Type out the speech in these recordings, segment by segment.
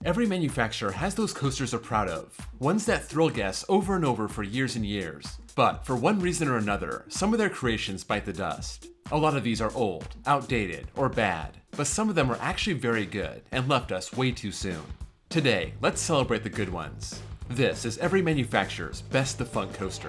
Every manufacturer has those coasters they're proud of, ones that thrill guests over and over for years and years. But for one reason or another, some of their creations bite the dust. A lot of these are old, outdated, or bad, but some of them are actually very good and left us way too soon. Today, let's celebrate the good ones. This is every manufacturer's best defunct coaster.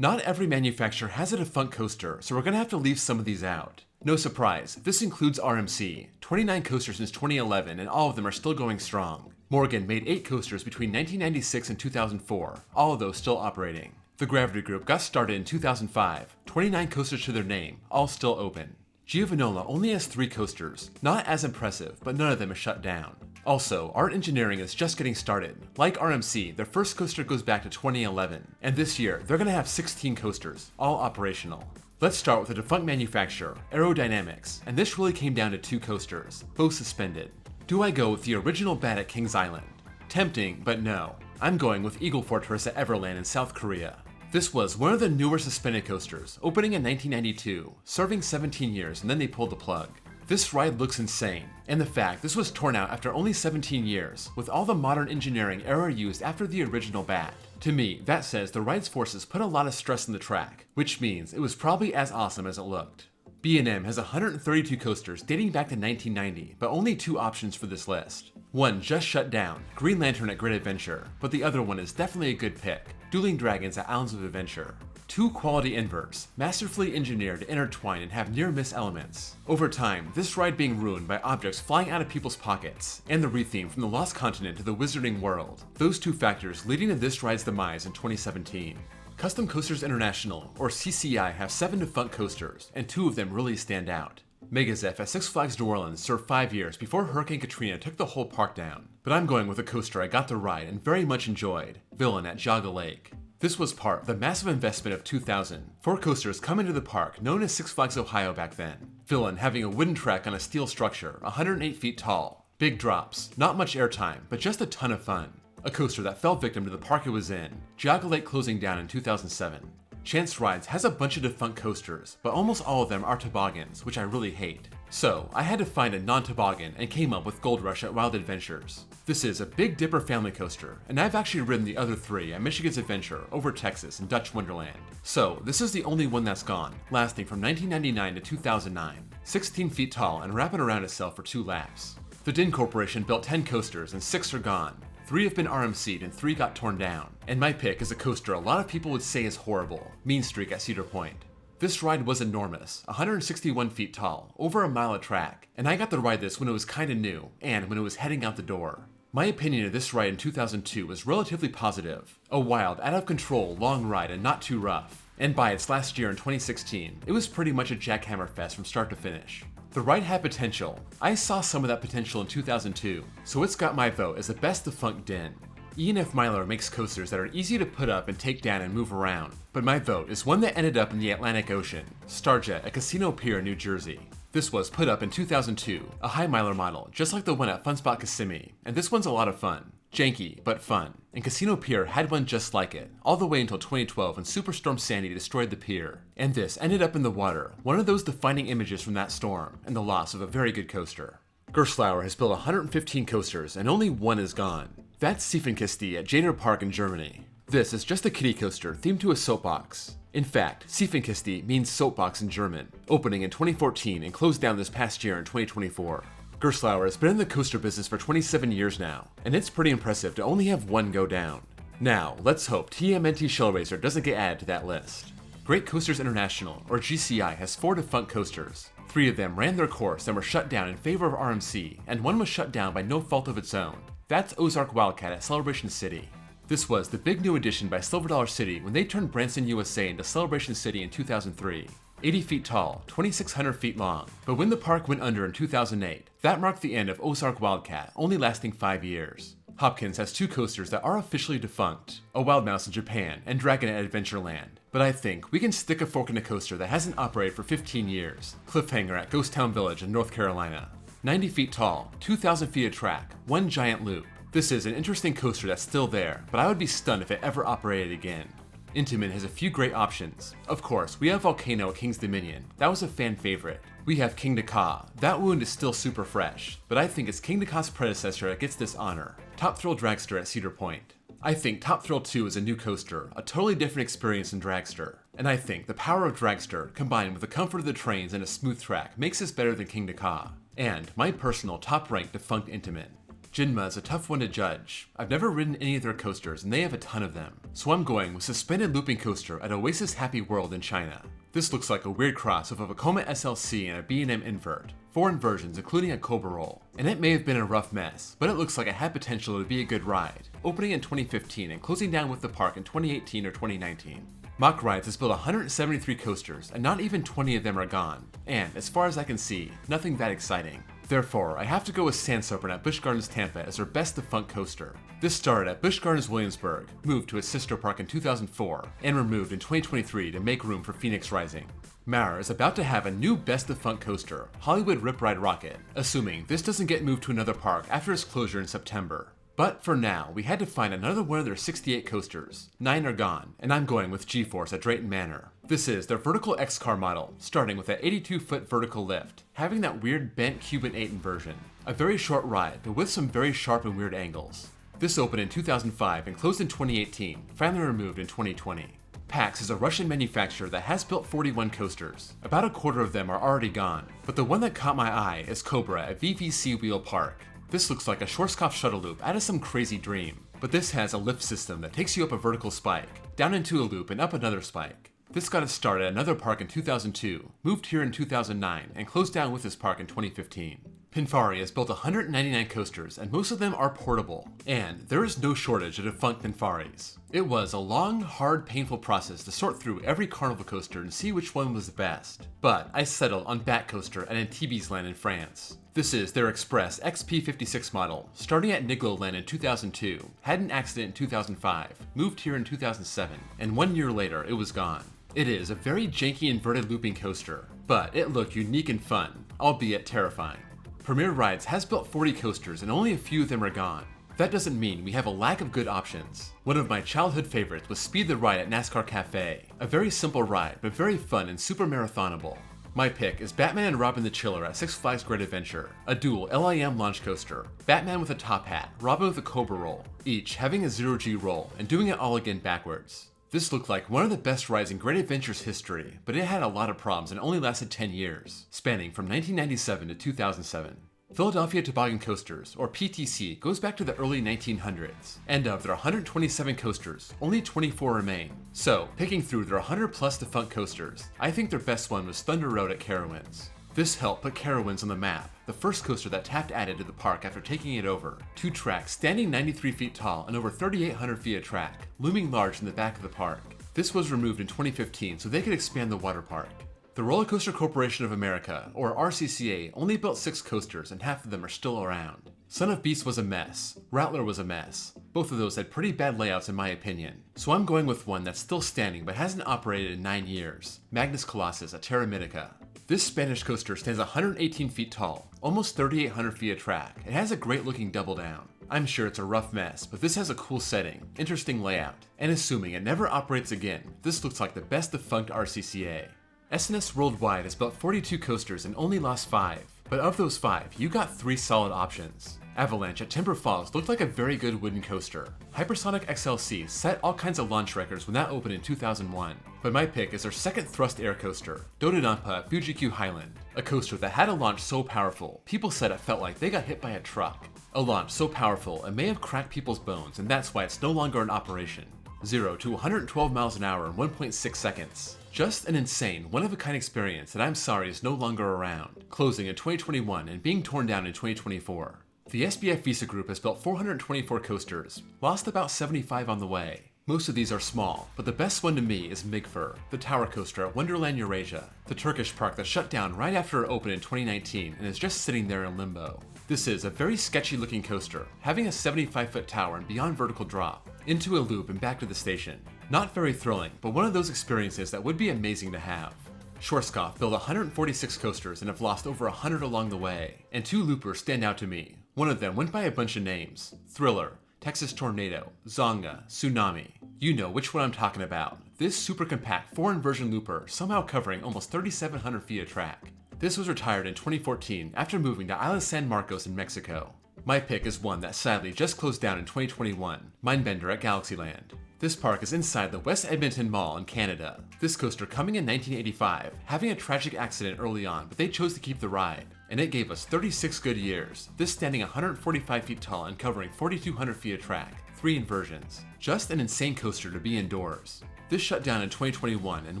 Not every manufacturer has a defunct coaster, so we're gonna have to leave some of these out. No surprise, this includes RMC, 29 coasters since 2011 and all of them are still going strong. Morgan made 8 coasters between 1996 and 2004, all of those still operating. The Gravity Group got started in 2005, 29 coasters to their name, all still open. Giovanola only has 3 coasters, not as impressive, but none of them is shut down. Also, Art Engineering is just getting started. Like RMC, their first coaster goes back to 2011, and this year they're gonna have 16 coasters, all operational. Let's start with a defunct manufacturer, Aerodynamics, and this really came down to 2 coasters, both suspended. Do I go with the original bat at Kings Island? Tempting, but no. I'm going with Eagle Fortress at Everland in South Korea. This was one of the newer suspended coasters, opening in 1992, serving 17 years, and then they pulled the plug. This ride looks insane, and the fact this was torn out after only 17 years, with all the modern engineering Aero used after the original bat. To me, that says the ride's forces put a lot of stress on the track, which means it was probably as awesome as it looked. B&M has 132 coasters dating back to 1990, but only 2 options for this list. One just shut down, Green Lantern at Great Adventure, but the other one is definitely a good pick, Dueling Dragons at Islands of Adventure. 2 quality inverts, masterfully engineered to intertwine and have near-miss elements. Over time, this ride being ruined by objects flying out of people's pockets, and the retheme from the Lost Continent to the Wizarding World. Those 2 factors leading to this ride's demise in 2017. Custom Coasters International, or CCI, have 7 defunct coasters, and 2 of them really stand out. Megazef at Six Flags New Orleans served 5 years before Hurricane Katrina took the whole park down. But I'm going with a coaster I got to ride and very much enjoyed, Villain at Jaga Lake. This was part of the massive investment of 2000. 4 coasters come into the park, known as Six Flags Ohio back then. Villain having a wooden track on a steel structure, 108 feet tall. Big drops, not much airtime, but just a ton of fun. A coaster that fell victim to the park it was in, Jaga Lake closing down in 2007. Chance Rides has a bunch of defunct coasters, but almost all of them are toboggans, which I really hate. So, I had to find a non-toboggan and came up with Gold Rush at Wild Adventures. This is a Big Dipper family coaster, and I've actually ridden the other 3 at Michigan's Adventure, over Texas, and Dutch Wonderland. So, this is the only one that's gone, lasting from 1999 to 2009. 16 feet tall and wrapping around itself for 2 laps. The Dinn Corporation built 10 coasters and 6 are gone. 3 have been RMC'd and 3 got torn down. And my pick is a coaster a lot of people would say is horrible, Mean Streak at Cedar Point. This ride was enormous, 161 feet tall, over a mile of track, and I got to ride this when it was kinda new, and when it was heading out the door. My opinion of this ride in 2002 was relatively positive. A wild, out of control, long ride and not too rough. And by its last year in 2016, it was pretty much a jackhammer fest from start to finish. The ride had potential. I saw some of that potential in 2002, so it's got my vote as the best defunct Dinn. E&F Miler makes coasters that are easy to put up and take down and move around, but my vote is one that ended up in the Atlantic Ocean, Starjet at Casino Pier, New Jersey. This was put up in 2002, a high miler model, just like the one at Funspot Kissimmee, and this one's a lot of fun. Janky, but fun. And Casino Pier had one just like it, all the way until 2012 when Superstorm Sandy destroyed the pier. And this ended up in the water, one of those defining images from that storm, and the loss of a very good coaster. Gerstlauer has built 115 coasters, and only 1 is gone. That's Siefenkiste at Jader Park in Germany. This is just a kiddie coaster themed to a soapbox. In fact, Siefenkiste means soapbox in German, opening in 2014 and closed down this past year in 2024. Gerstlauer has been in the coaster business for 27 years now, and it's pretty impressive to only have 1 go down. Now, let's hope TMNT Shellraiser doesn't get added to that list. Great Coasters International, or GCI, has 4 defunct coasters. 3 of them ran their course and were shut down in favor of RMC, and 1 was shut down by no fault of its own. That's Ozark Wildcat at Celebration City. This was the big new addition by Silver Dollar City when they turned Branson USA into Celebration City in 2003. 80 feet tall, 2,600 feet long, but when the park went under in 2008, that marked the end of Ozark Wildcat, only lasting 5 years. Hopkins has 2 coasters that are officially defunct, a Wild Mouse in Japan and Dragon at Adventureland, but I think we can stick a fork in a coaster that hasn't operated for 15 years, Cliffhanger at Ghost Town Village in North Carolina. 90 feet tall, 2,000 feet of track, 1 giant loop. This is an interesting coaster that's still there, but I would be stunned if it ever operated again. Intamin has a few great options. Of course, we have Volcano at King's Dominion. That was a fan favorite. We have King Dakar. That wound is still super fresh, but I think it's King Dakar's predecessor that gets this honor. Top Thrill Dragster at Cedar Point. I think Top Thrill 2 is a new coaster, a totally different experience than Dragster. And I think the power of Dragster, combined with the comfort of the trains and a smooth track, makes this better than King Dakar. And my personal top-ranked defunct Intamin. Jinma is a tough one to judge. I've never ridden any of their coasters, and they have a ton of them. So I'm going with Suspended Looping Coaster at Oasis Happy World in China. This looks like a weird cross of a Vekoma SLC and a B&M invert. 4 inversions including a Cobra roll. And it may have been a rough mess, but it looks like it had potential to be a good ride. Opening in 2015 and closing down with the park in 2018 or 2019. Mack Rides has built 173 coasters, and not even 20 of them are gone. And, as far as I can see, nothing that exciting. Therefore, I have to go with Sand Serpent at Busch Gardens Tampa as their best defunct coaster. This started at Busch Gardens Williamsburg, moved to its sister park in 2004, and removed in 2023 to make room for Phoenix Rising. Maurer is about to have a new best defunct coaster, Hollywood Rip Ride Rocket, assuming this doesn't get moved to another park after its closure in September. But for now, we had to find another one of their 68 coasters. 9 are gone, and I'm going with G-Force at Drayton Manor. This is their vertical X-Car model, starting with an 82-foot vertical lift, having that weird bent Cuban 8 inversion. A very short ride, but with some very sharp and weird angles. This opened in 2005 and closed in 2018, finally removed in 2020. PAX is a Russian manufacturer that has built 41 coasters. About a quarter of them are already gone, but the one that caught my eye is Cobra at VVC Wheel Park. This looks like a Schwarzkopf shuttle loop out of some crazy dream, but this has a lift system that takes you up a vertical spike, down into a loop and up another spike. This got its start at another park in 2002, moved here in 2009, and closed down with this park in 2015. Pinfari has built 199 coasters, and most of them are portable, and there is no shortage of defunct Pinfaris. It was a long, hard, painful process to sort through every carnival coaster and see which one was the best, but I settled on Bat Coaster at Antibes Land in France. This is their Express XP56 model, starting at Niglo Land in 2002, had an accident in 2005, moved here in 2007, and 1 year later it was gone. It is a very janky inverted looping coaster, but it looked unique and fun, albeit terrifying. Premier Rides has built 40 coasters and only a few of them are gone. That doesn't mean we have a lack of good options. One of my childhood favorites was Speed the Ride at NASCAR Cafe, a very simple ride but very fun and super marathonable. My pick is Batman and Robin the Chiller at Six Flags Great Adventure, a dual LIM launch coaster. Batman with a top hat, Robin with a Cobra roll, each having a 0G roll and doing it all again backwards. This looked like one of the best rides in Great Adventure's history, but it had a lot of problems and only lasted 10 years, spanning from 1997 to 2007. Philadelphia Toboggan Coasters, or PTC, goes back to the early 1900s, and of their 127 coasters, only 24 remain. So, picking through their 100 plus defunct coasters, I think their best one was Thunder Road at Carowinds. This helped put Carowinds on the map, the first coaster that Taft added to the park after taking it over. 2 tracks standing 93 feet tall and over 3,800 feet of track, looming large in the back of the park. This was removed in 2015 so they could expand the water park. The Roller Coaster Corporation of America, or RCCA, only built 6 coasters and half of them are still around. Son of Beast was a mess. Rattler was a mess. Both of those had pretty bad layouts in my opinion. So I'm going with one that's still standing but hasn't operated in 9 years. Magnus Colossus at Terra Mythica. This Spanish coaster stands 118 feet tall, almost 3,800 feet of track. It has a great looking double down. I'm sure it's a rough mess, but this has a cool setting, interesting layout, and assuming it never operates again, this looks like the best defunct RCCA. S&S Worldwide has built 42 coasters and only lost 5, but of those 5, you got 3 solid options. Avalanche at Timber Falls looked like a very good wooden coaster. Hypersonic XLC set all kinds of launch records when that opened in 2001, but my pick is their second thrust air coaster, Dodonpa at Fuji-Q Highland, a coaster that had a launch so powerful, people said it felt like they got hit by a truck. A launch so powerful it may have cracked people's bones, and that's why it's no longer in operation. 0 to 112 miles an hour in 1.6 seconds. Just an insane, one-of-a-kind experience that I'm sorry is no longer around, closing in 2021 and being torn down in 2024. The SBF Visa Group has built 424 coasters, lost about 75 on the way. Most of these are small, but the best one to me is Migfur, the tower coaster at Wonderland Eurasia, the Turkish park that shut down right after it opened in 2019 and is just sitting there in limbo. This is a very sketchy looking coaster, having a 75-foot tower and beyond vertical drop, into a loop and back to the station. Not very thrilling, but one of those experiences that would be amazing to have. Schwarzkopf built 146 coasters and have lost over 100 along the way, and 2 loopers stand out to me. One of them went by a bunch of names: Thriller, Texas Tornado, Zonga, Tsunami. You know which one I'm talking about. This super compact 4-inversion looper somehow covering almost 3,700 feet of track. This was retired in 2014 after moving to Isla San Marcos in Mexico. My pick is one that sadly just closed down in 2021, Mindbender at Galaxyland. This park is inside the West Edmonton Mall in Canada. This coaster coming in 1985, having a tragic accident early on, but they chose to keep the ride. And it gave us 36 good years, this standing 145 feet tall and covering 4,200 feet of track, 3 inversions. Just an insane coaster to be indoors. This shut down in 2021 and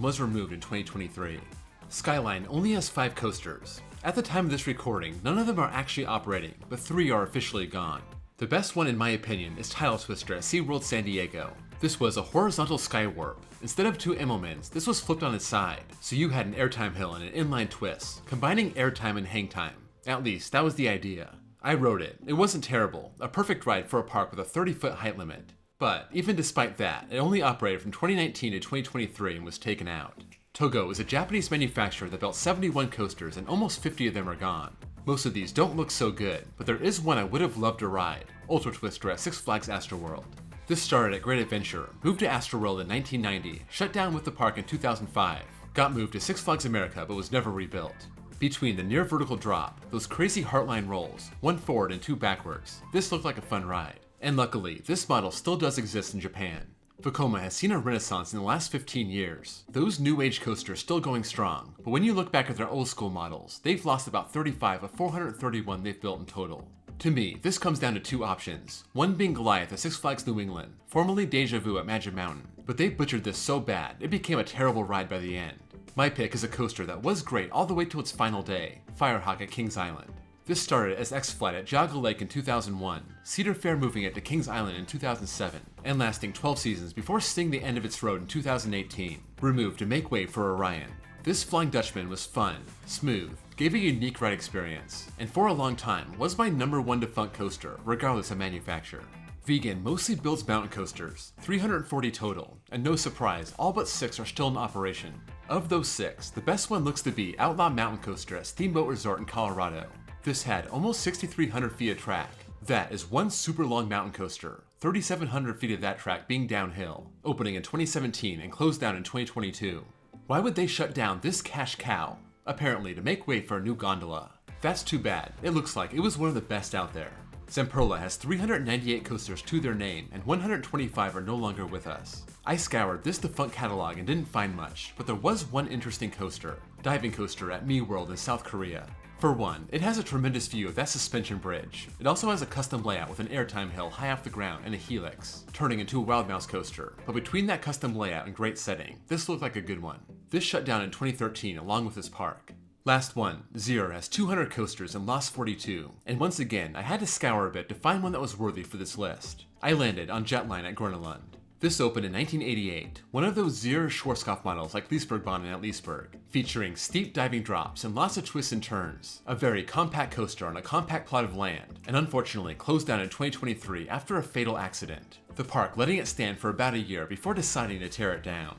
was removed in 2023. Skyline only has 5 coasters. At the time of this recording, none of them are actually operating, but 3 are officially gone. The best one in my opinion is Tidal Twister at SeaWorld San Diego. This was a horizontal sky warp. Instead of 2 Immelmans, this was flipped on its side, so you had an airtime hill and an inline twist, combining airtime and hang time. At least, that was the idea. I rode it. It wasn't terrible, a perfect ride for a park with a 30-foot height limit. But even despite that, it only operated from 2019 to 2023 and was taken out. Togo is a Japanese manufacturer that built 71 coasters and almost 50 of them are gone. Most of these don't look so good, but there is one I would have loved to ride, Ultra Twister at Six Flags Astroworld. This started at Great Adventure, moved to Astroworld in 1990, shut down with the park in 2005, got moved to Six Flags America but was never rebuilt. Between the near vertical drop, those crazy heartline rolls, 1 forward and 2 backwards, this looked like a fun ride. And luckily, this model still does exist in Japan. Vekoma has seen a renaissance in the last 15 years. Those new age coasters still going strong, but when you look back at their old school models, they've lost about 35 of 431 they've built in total. To me, this comes down to 2 options, one being Goliath at Six Flags New England, formerly Deja Vu at Magic Mountain, but they butchered this so bad, it became a terrible ride by the end. My pick is a coaster that was great all the way to its final day, Firehawk at Kings Island. This started as X-Flight at Jaga Lake in 2001, Cedar Fair moving it to Kings Island in 2007, and lasting 12 seasons before seeing the end of its road in 2018, removed to make way for Orion. This Flying Dutchman was fun, smooth, gave a unique ride experience, and for a long time was my #1 defunct coaster, regardless of manufacturer. Wiegand mostly builds mountain coasters, 340 total, and no surprise, all but 6 are still in operation. Of those 6, the best one looks to be Outlaw Mountain Coaster at Steamboat Resort in Colorado. This had almost 6,300 feet of track. That is one super long mountain coaster, 3,700 feet of that track being downhill, opening in 2017 and closed down in 2022. Why would they shut down this cash cow? Apparently to make way for a new gondola. That's too bad, it looks like it was one of the best out there. Zamperla has 398 coasters to their name and 125 are no longer with us. I scoured this defunct catalog and didn't find much, but there was one interesting coaster, Diving Coaster at MeWorld in South Korea. For one, it has a tremendous view of that suspension bridge. It also has a custom layout with an airtime hill high off the ground and a helix, turning into a Wild Mouse coaster, but between that custom layout and great setting, this looked like a good one. This shut down in 2013 along with this park. Last one, Zierer has 200 coasters and lost 42, and once again I had to scour a bit to find one that was worthy for this list. I landed on Jetline at Grunelund. This opened in 1988, one of those Zierer Schwarzkopf models like Liesbergbahnen at Liesberg, featuring steep diving drops and lots of twists and turns, a very compact coaster on a compact plot of land, and unfortunately closed down in 2023 after a fatal accident, the park letting it stand for about a year before deciding to tear it down.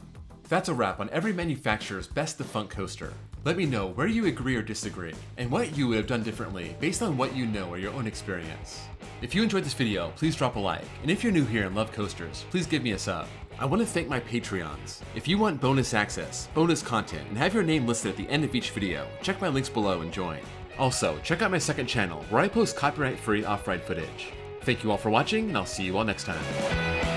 That's a wrap on every manufacturer's best defunct coaster. Let me know where you agree or disagree, and what you would have done differently based on what you know or your own experience. If you enjoyed this video, please drop a like, and if you're new here and love coasters, please give me a sub. I want to thank my Patreons. If you want bonus access, bonus content, and have your name listed at the end of each video, check my links below and join. Also, check out my second channel, where I post copyright-free off-ride footage. Thank you all for watching, and I'll see you all next time.